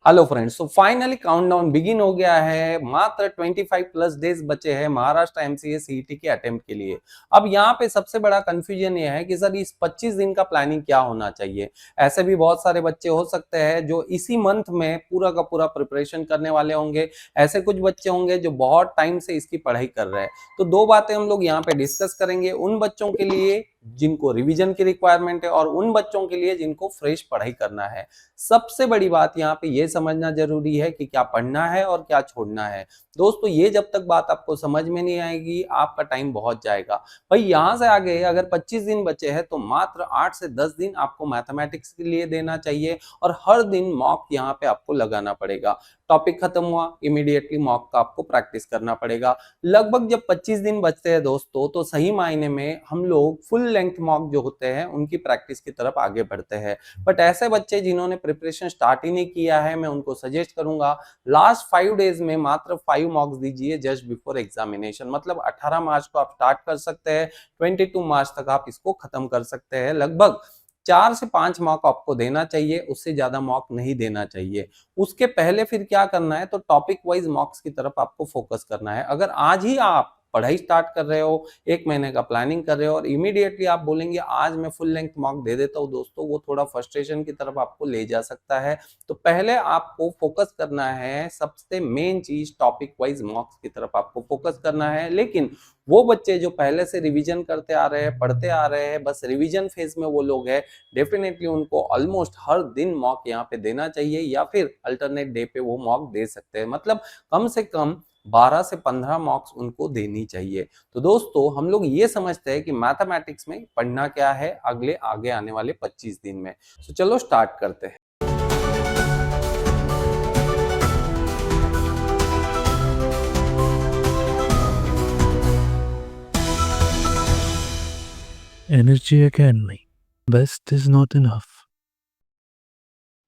Hello friends, तो finally countdown begin हो गया है। मात्र 25 प्लस डेज बचे हैं महाराष्ट्र एमसीए सीईटी के अटेम्प्ट के लिए। अब यहाँ पे सबसे बड़ा कंफ्यूजन ये है कि सर इस 25 दिन का प्लानिंग क्या होना चाहिए। ऐसे भी बहुत सारे बच्चे हो सकते हैं जो इसी मंथ में पूरा का पूरा प्रिपरेशन करने वाले होंगे। ऐसे कुछ बच्चे होंगे जो बहुत टाइम से इसकी पढ़ाई कर रहे हैं। तो दो बातें हम लोग यहाँ पे डिस्कस करेंगे, उन बच्चों के लिए जिनको रिवीजन की रिक्वायरमेंट है और उन बच्चों के लिए जिनको फ्रेश पढ़ाई करना है। सबसे बड़ी बात यहाँ पे ये समझना जरूरी है कि क्या पढ़ना है और क्या छोड़ना है। दोस्तों, ये जब तक बात आपको समझ में नहीं आएगी आपका टाइम बहुत जाएगा। भाई यहां से आगे अगर 25 दिन बचे हैं तो मात्र 8 से 10 दिन आपको मैथमेटिक्स के लिए देना चाहिए और हर दिन मॉक यहाँ पे आपको लगाना पड़ेगा। टॉपिक खत्म हुआ, इमीडिएटली मॉक का आपको प्रैक्टिस करना पड़ेगा। लगभग जब 25 दिन बचते हैं दोस्तों, तो सही मायने में हम लोग फुल लेंथ मॉक जो होते हैं उनकी प्रैक्टिस की तरफ आगे बढ़ते हैं। बट ऐसे बच्चे जिन्होंने प्रिपरेशन स्टार्ट ही नहीं किया है, मैं उनको सजेस्ट करूंगा लास्ट 5 डेज में मात्र 5 मॉक्स दीजिए जस्ट बिफोर एग्जामिनेशन। मतलब 18 मार्च को आप स्टार्ट कर सकते हैं, 22 मार्च तक आप इसको खत्म कर सकते हैं। लगभग 4 से 5 मॉक आपको देना चाहिए, उससे ज्यादा मॉक नहीं देना चाहिए। उसके पहले फिर क्या करना है, तो टॉपिक वाइज मॉक्स की तरफ आपको फोकस करना है। अगर आज ही आप पढ़ाई स्टार्ट कर रहे हो, 1 महीने का प्लानिंग कर रहे हो और इमीडिएटली आप बोलेंगे आज मैं फुल लेंथ मॉक दे देता हूं, दोस्तों वो थोड़ा फ्रस्ट्रेशन की तरफ आपको ले जा सकता है। तो पहले आपको फोकस करना है, सबसे मेन चीज टॉपिक वाइज मॉक्स की तरफ आपको फोकस करना है। लेकिन वो बच्चे जो पहले से रिवीजन करते आ रहे हैं, पढ़ते आ रहे हैं, बस रिवीजन फेज में वो लोग हैं, डेफिनेटली उनको ऑलमोस्ट हर दिन मॉक यहाँ पे देना चाहिए या फिर अल्टरनेट डे पे वो मॉक दे सकते हैं। मतलब कम से कम 12 से 15 मार्क्स उनको देनी चाहिए। तो दोस्तों, हम लोग ये समझते हैं कि मैथमेटिक्स में पढ़ना क्या है अगले आगे आने वाले 25 दिन में। तो चलो स्टार्ट करते हैं। Energy Academy. Best is not enough.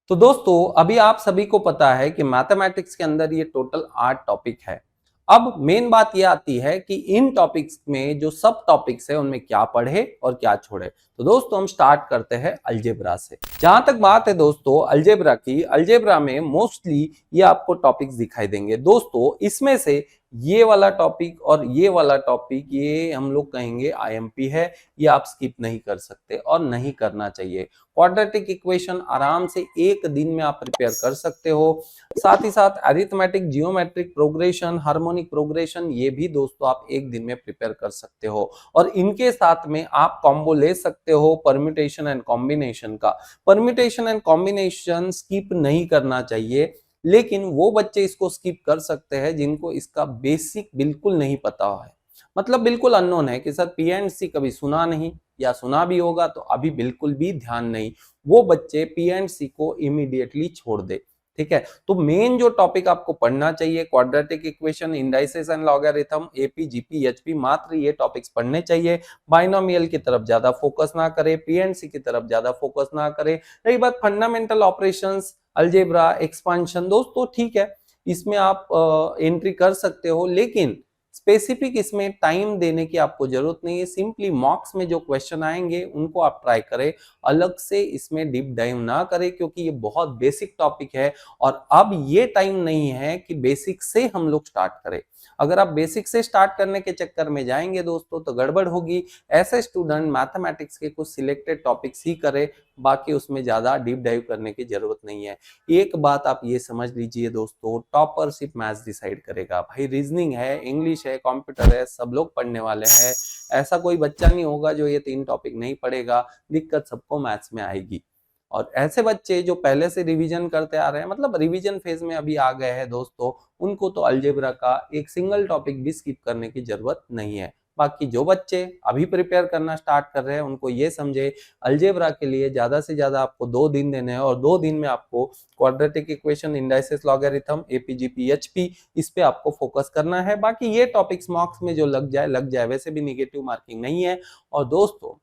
तो दोस्तों, अभी आप सभी को पता है कि मैथमेटिक्स के अंदर ये टोटल 8 टॉपिक है। अब मेन बात ये आती है कि इन टॉपिक्स में जो सब टॉपिक्स है उनमें क्या पढ़े और क्या छोड़े। तो दोस्तों, हम स्टार्ट करते हैं अलजेब्रा से। जहां तक बात है दोस्तों अलजेब्रा की, अलजेब्रा में मोस्टली ये आपको टॉपिक्स दिखाई देंगे। दोस्तों, इसमें से ये वाला टॉपिक और ये वाला टॉपिक ये हम लोग कहेंगे आईएमपी है, ये आप स्किप नहीं कर सकते और नहीं करना चाहिए। क्वाड्रेटिक इक्वेशन आराम से एक दिन में आप प्रिपेयर कर सकते हो। साथ ही साथ arithmetic, geometric progression, harmonic progression, ये भी दोस्तों आप एक दिन में प्रिपेयर कर सकते हो। और इनके साथ में आप कॉम्बो ले सकते हो परम्यूटेशन एंड कॉम्बिनेशन का। परम्यूटेशन एंड कॉम्बिनेशन स्किप नहीं करना चाहिए, लेकिन वो बच्चे इसको स्किप कर सकते हैं जिनको इसका बेसिक बिल्कुल नहीं पता है। मतलब बिल्कुल अननोन है कि सर पी एंड सी कभी सुना नहीं, या सुना भी होगा तो अभी बिल्कुल भी ध्यान नहीं। वो बच्चे पी एंड सी को इमीडिएटली छोड़ दे। ठीक है, तो मेन जो टॉपिक आपको पढ़ना चाहिए quadratic equation, indices and logarithm, AP, GP, HP, मात्र ये टॉपिक्स पढ़ने चाहिए। बाइनोमियल की तरफ ज्यादा फोकस ना करें, पी एंड सी की तरफ ज्यादा फोकस ना करें। रही बात फंडामेंटल ऑपरेशंस, अलजेब्रा, एक्सपांशन, दोस्तों ठीक है, इसमें आप एंट्री कर सकते हो, लेकिन स्पेसिफिक इसमें टाइम देने की आपको जरूरत नहीं है। सिंपली मॉक्स में जो क्वेश्चन आएंगे उनको आप ट्राई करें, अलग से इसमें डीप डाइव ना करें, क्योंकि ये बहुत बेसिक टॉपिक है और अब ये टाइम नहीं है कि बेसिक से हम लोग स्टार्ट करें। अगर आप बेसिक से स्टार्ट करने के चक्कर में जाएंगे दोस्तों तो गड़बड़ होगी। ऐसे स्टूडेंट मैथमेटिक्स के कुछ सिलेक्टेड टॉपिक्स ही करे, बाकी उसमें ज्यादा डीप डाइव करने की जरूरत नहीं है। एक बात आप ये समझ लीजिए दोस्तों, टॉपर सिर्फ मैथ्स डिसाइड करेगा। भाई रीजनिंग है, इंग्लिश है, कंप्यूटर है, सब लोग पढ़ने वाले हैं। ऐसा कोई बच्चा नहीं होगा जो ये 3 टॉपिक नहीं पढ़ेगा। दिक्कत सबको मैथ्स में आएगी। और ऐसे बच्चे जो पहले से रिवीजन करते आ रहे हैं, मतलब रिवीजन फेज में अभी आ गए हैं दोस्तों, उनको तो अलजेब्रा का एक सिंगल टॉपिक भी स्किप करने की जरूरत नहीं है। बाकी जो बच्चे अभी प्रिपेयर करना स्टार्ट कर रहे हैं उनको ये समझे, अलजेब्रा के लिए ज्यादा से ज्यादा आपको 2 दिन देने हैं और 2 दिन में आपको quadratic equation, indices, logarithm, AP GP, HP, इस पे आपको फोकस करना है। बाकी ये टॉपिक्स मार्क्स में जो लग जाए, वैसे भी निगेटिव मार्किंग नहीं है। और दोस्तों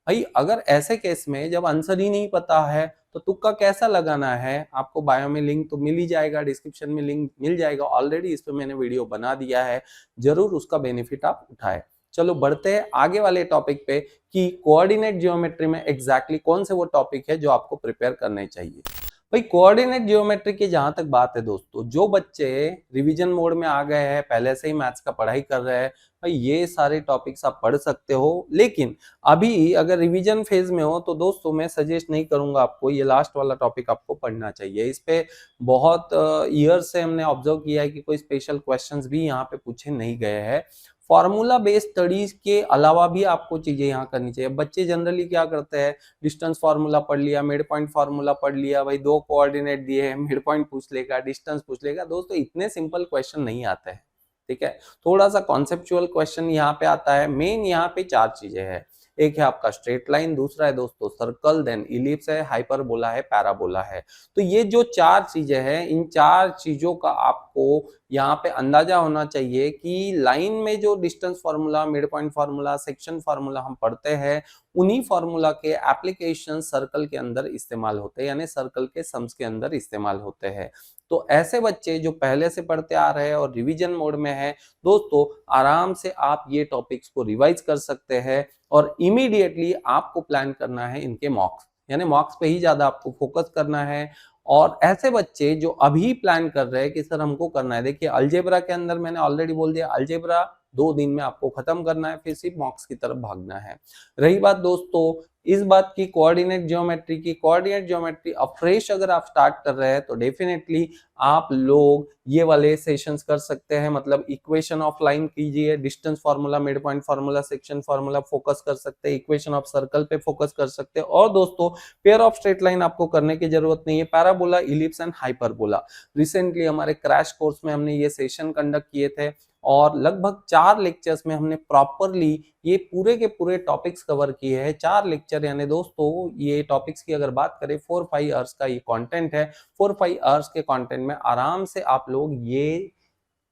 भाई अगर ऐसे केस में जब आंसर ही नहीं पता है तो तुक्का कैसा लगाना है, आपको बायो में लिंक तो मिल ही जाएगा, डिस्क्रिप्शन में लिंक मिल जाएगा, ऑलरेडी इस पे मैंने वीडियो बना दिया है, जरूर उसका बेनिफिट आप उठाएं। चलो बढ़ते हैं आगे वाले टॉपिक पे कि कोऑर्डिनेट ज्योमेट्री में एग्जैक्टली कौन से वो टॉपिक है जो आपको प्रिपेयर करने चाहिए। भाई कोऑर्डिनेट ज्योमेट्री की जहां तक बात है दोस्तों, जो बच्चे रिवीजन मोड में आ गए हैं, पहले से ही मैथ्स का पढ़ाई कर रहे हैं, भाई ये सारे टॉपिक्स आप पढ़ सकते हो। लेकिन अभी अगर रिवीजन फेज में हो तो दोस्तों मैं सजेस्ट नहीं करूंगा आपको, ये लास्ट वाला टॉपिक आपको पढ़ना चाहिए। इस पे बहुत ईयर से हमने ऑब्जर्व किया है कि कोई स्पेशल क्वेश्चंस भी यहाँ पे पूछे नहीं गए हैं। फॉर्मूला बेस्ड स्टडीज के अलावा भी आपको चीजें यहाँ करनी चाहिए। बच्चे जनरली क्या करते हैं, डिस्टेंस फार्मूला पढ़ लिया, मिड पॉइंट फार्मूला पढ़ लिया, भाई दो कोऑर्डिनेट दिए हैं, मिड पॉइंट पूछ लेगा, डिस्टेंस पूछ लेगा। दोस्तों इतने सिंपल क्वेश्चन नहीं आते हैं, ठीक है। थोड़ा सा कॉन्सेप्चुअल क्वेश्चन यहाँ पे आता है। मेन यहाँ पे चार चीजें हैं। एक है आपका स्ट्रेट लाइन, दूसरा है दोस्तों सर्कल, देन इलिप्स है, हाइपरबोला है, पैराबोला है। तो ये जो चार चीजें हैं, इन चार चीजों का आपको यहाँ पे अंदाजा होना चाहिए कि लाइन में जो distance formula, mid point formula, section formula हम पढ़ते हैं, उन्हीं फार्मूला के एप्लीकेशन सर्कल के अंदर इस्तेमाल होते हैं, यानी सर्कल के सम्स के अंदर इस्तेमाल होते हैं। तो ऐसे बच्चे जो पहले से पढ़ते आ रहे हैं और रिवीजन मोड में है, दोस्तों आराम से आप ये टॉपिक्स को रिवाइज कर सकते हैं और इमीडिएटली आपको प्लान करना है इनके मॉक्स, यानी मॉक्स पे ही ज्यादा आपको फोकस करना है। और ऐसे बच्चे जो अभी प्लान कर रहे हैं कि सर हमको करना है, देखिए अलजेब्रा के अंदर मैंने ऑलरेडी बोल दिया, अलजेब्रा 2 दिन में आपको खत्म करना है, फिर सिर्फ मॉक्स की तरफ भागना है। रही बात दोस्तों इस बात की कोऑर्डिनेट ज्योमेट्री की, कोऑर्डिनेट ज्योमेट्री अफ्रेश अगर आप स्टार्ट कर रहे हैं तो डेफिनेटली आप लोग ये वाले सेशंस कर सकते हैं। मतलब इक्वेशन ऑफ लाइन कीजिए, distance formula, mid point formula, section formula focus कर सकते हैं, इक्वेशन ऑफ सर्कल पे फोकस कर सकते हैं। और दोस्तों पेयर ऑफ स्ट्रेट लाइन आपको करने की जरूरत नहीं है, parabola, ellipse and hyperbola. Recently हमारे क्रैश कोर्स में हमने ये सेशन कंडक्ट किए थे और लगभग 4 लेक्चर्स में हमने प्रॉपरली ये पूरे के पूरे टॉपिक्स कवर किए हैं। 4 लेक्चर, यानी दोस्तों ये टॉपिक्स की अगर बात करें 4-5 आवर्स का ये कंटेंट है। 4-5 आवर्स के कंटेंट में आराम से आप लोग ये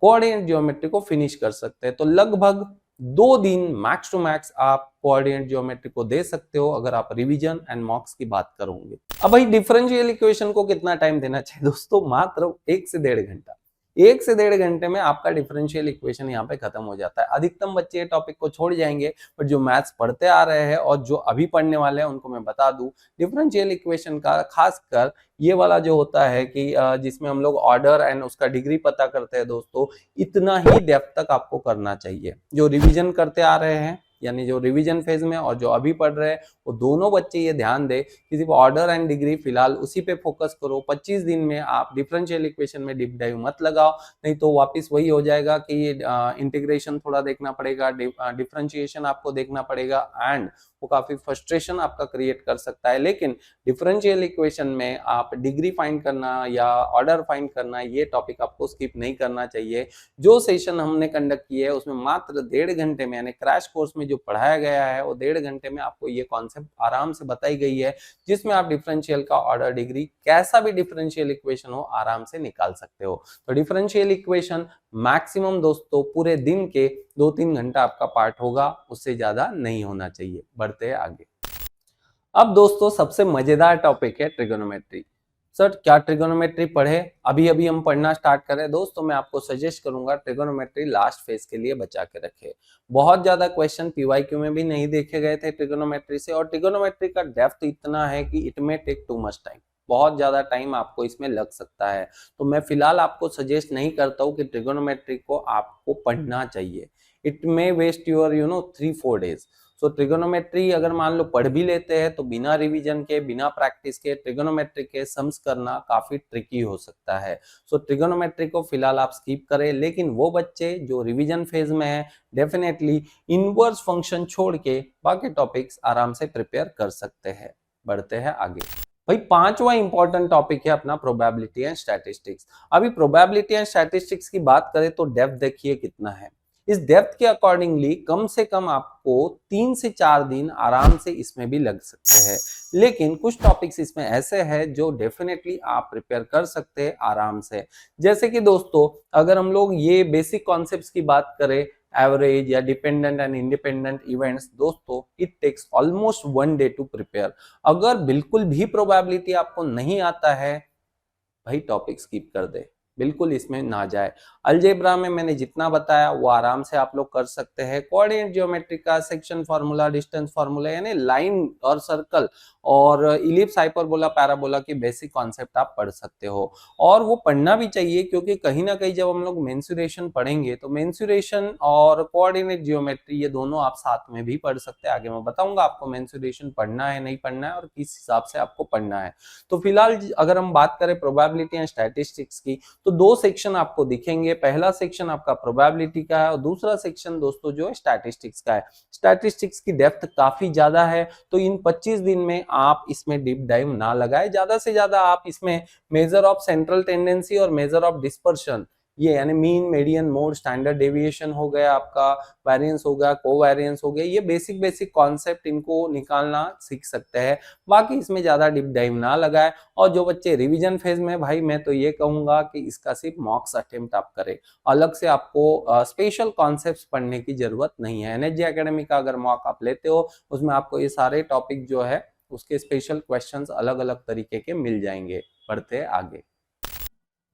कोऑर्डिनेट ज्योमेट्री को फिनिश कर सकते हैं। तो लगभग 2 दिन मैक्स टू मैक्स आप कोऑर्डिनेट ज्योमेट्री को दे सकते हो अगर आप रिवीजन एंड मॉक्स की बात करोगे। अब भाई डिफरेंशियल इक्वेशन को कितना टाइम देना चाहिए दोस्तों, मात्र 1 से 1.5 घंटा। 1 से 1.5 घंटे में आपका डिफरेंशियल इक्वेशन यहाँ पे खत्म हो जाता है। अधिकतम बच्चे ये टॉपिक को छोड़ जाएंगे, बट जो मैथ्स पढ़ते आ रहे हैं और जो अभी पढ़ने वाले हैं उनको मैं बता दूं, डिफरेंशियल इक्वेशन का खासकर ये वाला जो होता है कि जिसमें हम लोग ऑर्डर एंड उसका डिग्री पता करते हैं दोस्तों, इतना ही डेप्थ तक आपको करना चाहिए। जो रिविजन करते आ रहे हैं, यानी जो रिवीजन फेज में और जो अभी पढ़ रहे हैं, वो दोनों बच्चे ये ध्यान दे कि सिर्फ ऑर्डर एंड डिग्री फिलहाल उसी पे फोकस करो। 25 दिन में आप डिफरेंशियल इक्वेशन में डीप डाइव मत लगाओ, नहीं तो वापस वही हो जाएगा कि इंटीग्रेशन थोड़ा देखना पड़ेगा, डिफरेंशिएशन आपको देखना पड़ेगा एंड वो काफी फ्रस्ट्रेशन आपका क्रिएट कर सकता है। लेकिन डिफरेंशियल इक्वेशन में आप डिग्री फाइंड करना या ऑर्डर फाइंड करना, ये टॉपिक आपको स्किप नहीं करना चाहिए। जो सेशन हमने कंडक्ट किए है उसमें मात्र 1.5 घंटे में, यानी क्रैश कोर्स में जो पढ़ाया गया है वो 1.5 घंटे में आपको ये कॉन्सेप्ट आराम से बताई गई है, जिसमें आप डिफरेंशियल का ऑर्डर, डिग्री, कैसा भी डिफरेंशियल इक्वेशन हो आराम से निकाल सकते हो। तो डिफरेंशियल इक्वेशन मैक्सिमम दोस्तों पूरे दिन के 2-3 घंटा आपका पार्ट होगा, उससे ज्यादा नहीं होना चाहिए। बढ़ते हैं आगे। अब दोस्तों सबसे मजेदार टॉपिक है ट्रिगोनोमेट्री। सर क्या ट्रिगोनोमेट्री पढ़े? अभी अभी हम पढ़ना स्टार्ट करें दोस्तों, मैं आपको सजेस्ट करूंगा ट्रिगोनोमेट्री लास्ट फेज के लिए बचा के रखे। बहुत ज्यादा क्वेश्चन पीवाईक्यू में भी नहीं देखे गए थे ट्रिगोनोमेट्री से, और ट्रिगोनोमेट्री का डेप्थ इतना है कि it may take too much time, बहुत ज्यादा टाइम आपको इसमें लग सकता है। तो मैं फिलहाल आपको सजेस्ट नहीं करता हूँ कि ट्रिगोनोमेट्री को आपको पढ़ना चाहिए। It may waste your 3-4 days. So trigonometry अगर मान लो पढ़ भी लेते हैं तो बिना रिवीजन के, बिना प्रैक्टिस के ट्रिगोनोमेट्री के सम्स करना काफी ट्रिकी हो सकता है। सो ट्रिगोनोमेट्री को फिलहाल आप स्किप करें। लेकिन वो बच्चे जो रिवीजन फेज में है, डेफिनेटली इनवर्स फंक्शन छोड़ के बाकी टॉपिक्स आराम से प्रिपेयर कर सकते हैं। बढ़ते हैं आगे। भाई 5वां इंपॉर्टेंट टॉपिक है अपना प्रोबेबिलिटी एंड स्टैटिस्टिक्स। अभी प्रोबेबिलिटी एंड स्टैटिस्टिक्स की बात करें तो डेप्थ देखिए कितना है। इस डेप्थ के अकॉर्डिंगली कम से कम आपको 3 से 4 दिन आराम से इसमें भी लग सकते हैं। लेकिन कुछ टॉपिक्स इसमें ऐसे हैं जो डेफिनेटली आप प्रिपेयर कर सकते हैं आराम से। जैसे कि दोस्तों अगर हम लोग ये बेसिक कॉन्सेप्ट्स की बात करें, एवरेज या डिपेंडेंट एंड इंडिपेंडेंट इवेंट्स, दोस्तों it takes almost 1 day to prepare. अगर बिल्कुल भी प्रोबेबिलिटी आपको नहीं आता है, भाई टॉपिक स्किप कर दे, बिल्कुल इसमें ना जाए। अलजेब्रा में मैंने जितना बताया वो आराम से आप लोग कर सकते हैं। कोऑर्डिनेट ज्योमेट्री का सेक्शन फार्मूला, डिस्टेंस फार्मूला यानी लाइन और सर्कल और इलिप्स, हाइपरबोला, पैराबोला की बेसिक कॉन्सेप्ट आप पढ़ सकते हो। और वो पढ़ना भी चाहिए क्योंकि कहीं ना कहीं जब हम लोग मेंसुरेशन पढ़ेंगे तो मेंसुरेशन और कोऑर्डिनेट ज्योमेट्री ये दोनों आप साथ में भी पढ़ सकते हैं। आगे मैं बताऊंगा आपको मेंसुरेशन पढ़ना है नहीं पढ़ना है और किस हिसाब से आपको पढ़ना है। तो फिलहाल अगर हम बात करें प्रोबेबिलिटी एंड स्टैटिस्टिक्स की तो दो सेक्शन आपको दिखेंगे। पहला सेक्शन आपका प्रोबेबिलिटी का है और दूसरा सेक्शन दोस्तों जो है स्टैटिस्टिक्स का है। स्टैटिस्टिक्स की डेप्थ काफी ज्यादा है तो इन 25 दिन में आप इसमें डीप डाइव ना लगाए, ज्यादा से ज्यादा आप इसमें मेजर ऑफ सेंट्रल टेंडेंसी और मेजर ऑफ डिस्पर्शन, ये यानी mean, median, mode, standard deviation हो गया आपका, वेरिएंस हो गया, कोवेरिएंस हो गया, ये बेसिक बेसिक कॉन्सेप्ट इनको निकालना सीख सकते हैं। बाकी इसमें ज्यादा डीप डाइव ना लगाए। और जो बच्चे रिवीजन फेज में, भाई मैं तो ये कहूंगा कि इसका सिर्फ मॉक्स अटेम्प्ट आप करें, अलग से आपको स्पेशल कॉन्सेप्ट्स पढ़ने की जरूरत नहीं है। एनएचजी एकेडमी का अगर मॉक आप लेते हो उसमें आपको ये सारे टॉपिक जो है उसके स्पेशल क्वेश्चंस अलग अलग तरीके के मिल जाएंगे। बढ़ते आगे।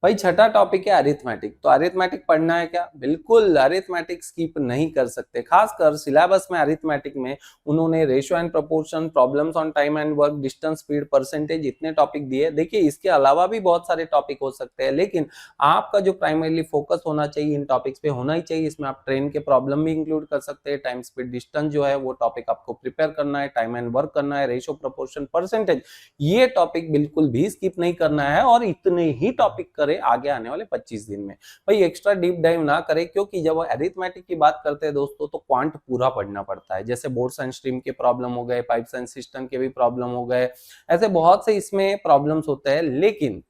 भाई छठा टॉपिक है अरिथमेटिक। तो अरिथमेटिक पढ़ना है क्या? बिल्कुल अरिथमेटिक स्किप नहीं कर सकते। खासकर सिलेबस में अरिथमेटिक में उन्होंने ratio and proportion, problems on time and work, distance, speed, percentage, इतने टॉपिक दिए। देखिए इसके अलावा भी बहुत सारे टॉपिक हो सकते हैं लेकिन आपका जो प्राइमरीली फोकस होना चाहिए इन टॉपिक्स पे होना ही चाहिए। इसमें आप ट्रेन के प्रॉब्लम भी इंक्लूड कर सकते हैं, टाइम, स्पीड, डिस्टेंस जो है वो टॉपिक आपको प्रिपेयर करना है, टाइम एंड वर्क करना है, रेशियो, प्रोपोर्शन, परसेंटेज, ये टॉपिक बिल्कुल भी स्किप नहीं करना है और इतने ही टॉपिक करें आगे आने वाले 25 दिन में। भाई एक्स्ट्रा डीप डाइव ना करें क्योंकि जब अरिथमेटिक की बात करते हैं दोस्तों तो क्वांट पूरा पढ़ना पड़ता है। जैसे बोर्ड्स एंड स्ट्रीम के प्रॉब्लम हो गए, पाइप्स एंड सिस्टम के भी प्रॉब्लम हो गए, ऐसे बहुत से इसमें प्रॉब्लम्स होते हैं लेकिन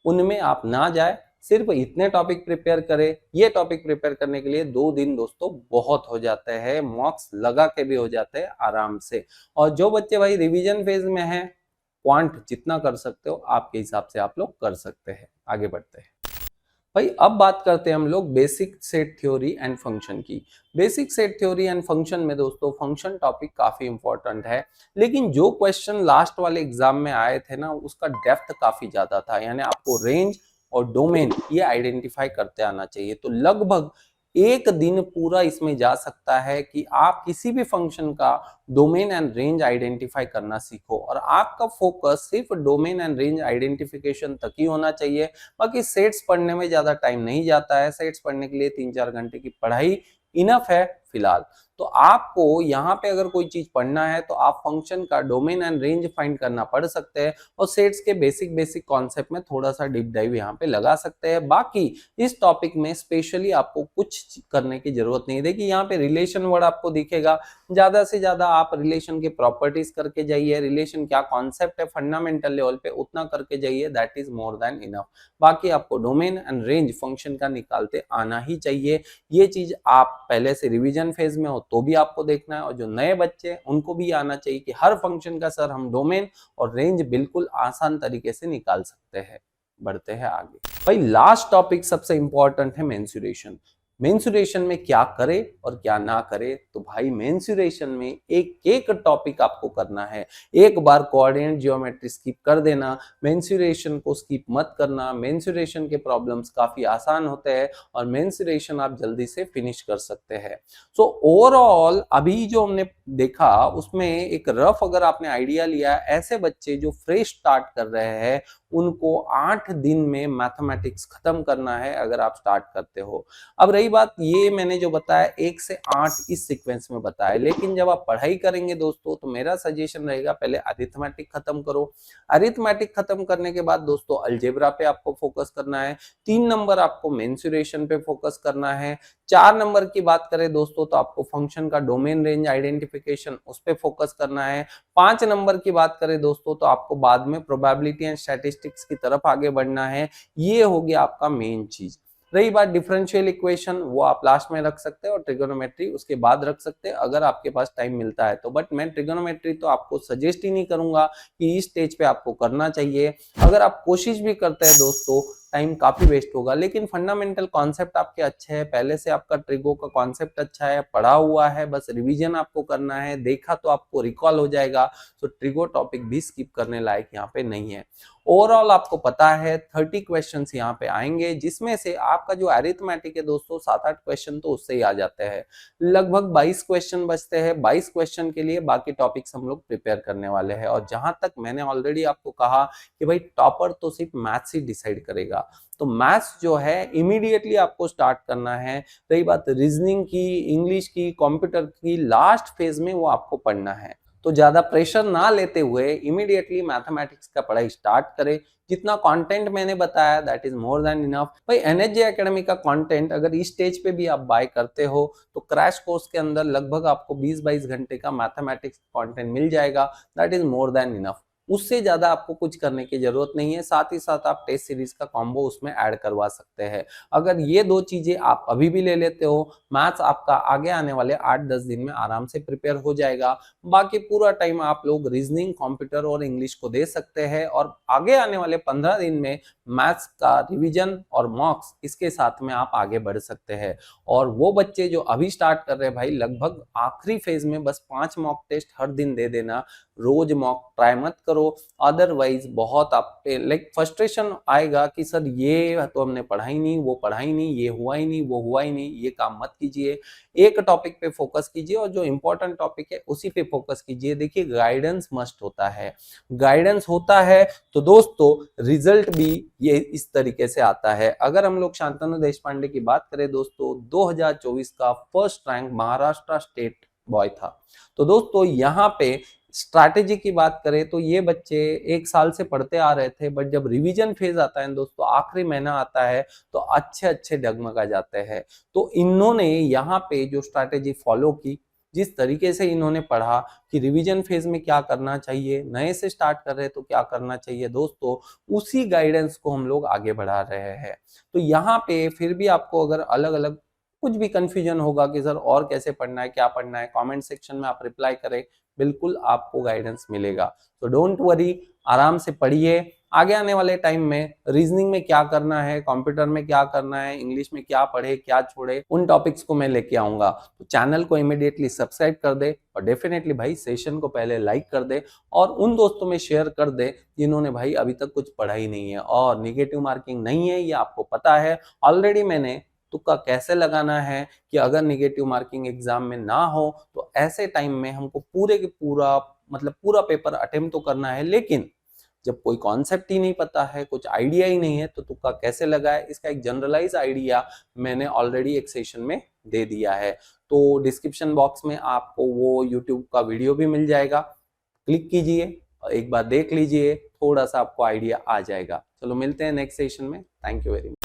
उनमें आप ना जाए, सिर्फ इतने टॉपिक प्रिपेयर करें। ये टॉपिक प्रिपेयर करने के लिए 2 दिन दोस्तों बहुत हो जाते हैं, मॉक्स लगा के भी हो जाते हैं आराम से। और जो बच्चे भाई रिवीजन फेज में हैं, क्वांट जितना कर सकते हो आपके हिसाब से आप लोग कर सकते हैं। आगे बढ़ते हैं। भाई अब बात करते हैं हम लोग basic set theory and function की। Basic set theory and function में दोस्तों फंक्शन टॉपिक काफी इंपॉर्टेंट है लेकिन जो क्वेश्चन लास्ट वाले एग्जाम में आए थे ना उसका डेप्थ काफी ज्यादा था, यानी आपको रेंज और डोमेन ये आइडेंटिफाई करते आना चाहिए। तो लगभग एक दिन पूरा इसमें जा सकता है कि आप किसी भी फंक्शन का डोमेन एंड रेंज आइडेंटिफाई करना सीखो और आपका फोकस सिर्फ डोमेन एंड रेंज आइडेंटिफिकेशन तक ही होना चाहिए। बाकी सेट्स पढ़ने में ज्यादा टाइम नहीं जाता है, सेट्स पढ़ने के लिए 3-4 घंटे की पढ़ाई इनफ है फिलहाल। तो आपको यहाँ पे अगर कोई चीज पढ़ना है तो आप फंक्शन का डोमेन एंड रेंज फाइंड करना पढ़ सकते हैं और सेट्स के बेसिक बेसिक कॉन्सेप्ट में थोड़ा सा डीप डाइव यहाँ पे लगा सकते हैं। बाकी इस टॉपिक में स्पेशली आपको कुछ करने की जरूरत नहीं। देखिए यहाँ पे रिलेशन वर्ड आपको दिखेगा, ज्यादा से ज्यादा आप रिलेशन के प्रॉपर्टीज करके जाइए, रिलेशन क्या कॉन्सेप्ट है फंडामेंटल लेवल पे उतना करके जाइए, that is more than enough. बाकी आपको डोमेन एंड रेंज फंक्शन का निकालते आना ही चाहिए। ये चीज आप पहले से रिवीजन फेज में हो तो भी आपको देखना है और जो नए बच्चे उनको भी आना चाहिए कि हर फंक्शन का सर हम डोमेन और रेंज बिल्कुल आसान तरीके से निकाल सकते हैं। बढ़ते हैं आगे। भाई लास्ट टॉपिक सबसे इंपॉर्टेंट है मेंसुरेशन। मेंसुरेशन में क्या करे और क्या ना करे? तो भाई मेंसुरेशन में एक एक टॉपिक आपको करना है। एक बार कोऑर्डिनेट ज्योमेट्री स्किप कर देना, मेंसुरेशन को स्किप मत करना। मेंसुरेशन के प्रॉब्लम्स काफी आसान होते हैं और मेंसुरेशन आप जल्दी से फिनिश कर सकते हैं। सो ओवरऑल अभी जो हमने देखा उसमें एक रफ अगर आपने आइडिया लिया, ऐसे बच्चे जो फ्रेश स्टार्ट कर रहे हैं उनको 8 दिन में मैथमेटिक्स खत्म करना है अगर आप स्टार्ट करते हो। अब रही बात, ये मैंने जो बताया 1 से 8 इस सीक्वेंस में बताया, लेकिन जब आप पढ़ाई करेंगे दोस्तों तो मेरा सजेशन रहेगा पहले अरिथमेटिक खत्म करो। अरिथमेटिक खत्म करने के बाद दोस्तों अलजेब्रा पे आपको फोकस करना है। 3 नंबर आपको मेंसुरेशन पे फोकस करना है। 4 नंबर की बात करें दोस्तों तो आपको फंक्शन का डोमेन रेंज आइडेंटिफिकेशन उस पे फोकस करना है। 5 नंबर की बात करें दोस्तों तो आपको बाद में प्रोबेबिलिटी एंड स्टैटिस्टिक्स की तरफ आगे बढ़ना है। ये हो गया आपका मेन चीज। रही बात डिफरेंशियल इक्वेशन, वो आप लास्ट में रख सकते हैं और ट्रिगोनोमेट्री उसके बाद रख सकते हैं अगर आपके पास टाइम मिलता है तो। बट मैं ट्रिगोनोमेट्री तो आपको सजेस्ट ही नहीं करूंगा कि इस स्टेज पे आपको करना चाहिए। अगर आप कोशिश भी करते हैं दोस्तों टाइम काफी वेस्ट होगा। लेकिन फंडामेंटल कॉन्सेप्ट आपके अच्छे हैं, पहले से आपका ट्रिगो का कॉन्सेप्ट अच्छा है, पढ़ा हुआ है, बस रिवीजन आपको करना है, देखा तो आपको रिकॉल हो जाएगा। तो ट्रिगो टॉपिक भी स्किप करने लायक यहाँ पे नहीं है। ओवरऑल आपको पता है 30 क्वेश्चंस यहाँ पे आएंगे, जिसमें से आपका जो अरिथमेटिक है दोस्तों 7-8 क्वेश्चन तो उससे ही आ जाते हैं। लगभग 22 क्वेश्चन बचते हैं। 22 क्वेश्चन के लिए बाकी टॉपिक्स हम लोग प्रिपेयर करने वाले हैं। और जहां तक मैंने ऑलरेडी आपको कहा कि भाई टॉपर तो सिर्फ मैथ्स ही डिसाइड करेगा, तो मैथ्स जो है इमीडिएटली आपको स्टार्ट करना है। रही बात रीजनिंग की, इंग्लिश की, कंप्यूटर की, लास्ट फेज में वो आपको पढ़ना है। तो ज्यादा प्रेशर ना लेते हुए इमीडिएटली मैथमेटिक्स का पढ़ाई स्टार्ट करें। जितना कंटेंट मैंने बताया that is more than enough. भाई एनएचजे एकेडमी का कंटेंट अगर इस स्टेज पे भी आप बाय करते हो तो क्रैश कोर्स के अंदर लगभग आपको 20-22 घंटे का मैथमेटिक्स कंटेंट मिल जाएगा, that is more than enough. उससे ज्यादा आपको कुछ करने की जरूरत नहीं है। साथ ही साथ आप टेस्ट सीरीज का कॉम्बो उसमें ऐड करवा सकते हैं। अगर ये दो चीजें आप अभी भी ले लेते हो, मैथ्स आपका आगे आने वाले 8-10 दिन में आराम से प्रिपेयर हो जाएगा। बाकी पूरा टाइम आप लोग रीजनिंग, कंप्यूटर और इंग्लिश को दे सकते हैं, और आगे आने वाले 15 दिन में मैथ्स का रिवीजन और मॉक्स इसके साथ में आप आगे बढ़ सकते हैं। और वो बच्चे जो अभी स्टार्ट कर रहे हैं भाई, लगभग आखिरी फेज में बस 5 मॉक टेस्ट हर दिन दे देना, रोज मॉक ट्राई मत करो। अदरवाइज बहुत आप पे लाइक फ्रस्ट्रेशन आएगा कि सर ये तो हमने पढ़ा ही नहीं, वो पढ़ा ही नहीं, ये हुआ ही नहीं, वो हुआ ही नहीं। ये काम मत कीजिए, एक टॉपिक पे फोकस कीजिए और जो इंपॉर्टेंट टॉपिक है उसी पे फोकस कीजिए। देखिए गाइडेंस मस्ट होता है, गाइडेंस होता है तो दोस्तों रिजल्ट भी ये इस तरीके से आता है। अगर हम लोग शांतनु देशपांडे की बात करें दोस्तों, 2024 का first rank Maharashtra state boy था। तो दोस्तों यहाँ पे स्ट्रैटेजी की बात करें तो ये बच्चे 1 साल से पढ़ते आ रहे थे, बट जब रिवीजन फेज आता है दोस्तों, आखिरी महीना आता है, तो अच्छे अच्छे डगमगा जाते हैं। तो इन्होंने यहाँ पे जो स्ट्रैटेजी फॉलो की, जिस तरीके से इन्होंने पढ़ा कि रिवीजन फेज में क्या करना चाहिए, नए से स्टार्ट कर रहे हैं तो क्या करना चाहिए दोस्तों, उसी गाइडेंस को हम लोग आगे बढ़ा रहे हैं। तो यहाँ पे फिर भी आपको अगर अलग अलग कुछ भी कंफ्यूजन होगा कि सर और कैसे पढ़ना है, क्या पढ़ना है, कमेंट सेक्शन में आप रिप्लाई करें, बिल्कुल आपको गाइडेंस मिलेगा। तो डोंट वरी, आराम से पढ़िए। आगे आने वाले टाइम में रीजनिंग में क्या करना है, कंप्यूटर में क्या करना है, इंग्लिश में क्या पढ़े क्या छोड़े, उन टॉपिक्स को मैं लेके आऊंगा। तो चैनल को इमीडिएटली सब्सक्राइब कर दे, और डेफिनेटली भाई सेशन को पहले लाइक कर दे, और उन दोस्तों में शेयर कर दे जिन्होंने भाई अभी तक कुछ पढ़ा ही नहीं है और निगेटिव मार्किंग नहीं है, ये आपको पता है। ऑलरेडी मैंने तुक्का कैसे लगाना है कि अगर निगेटिव मार्किंग एग्जाम में ना हो तो ऐसे टाइम में हमको पूरे के पूरा मतलब पूरा पेपर अटेम्प्ट तो करना है, लेकिन जब कोई कॉन्सेप्ट ही नहीं पता है, कुछ आइडिया ही नहीं है, तो तुक्का कैसे लगाए, इसका एक जनरलाइज आइडिया मैंने ऑलरेडी एक सेशन में दे दिया है। तो डिस्क्रिप्शन बॉक्स में आपको वो यूट्यूब का वीडियो भी मिल जाएगा, क्लिक कीजिए और एक बार देख लीजिए, थोड़ा सा आपको आइडिया आ जाएगा। चलो मिलते हैं नेक्स्ट सेशन में। Thank you very much.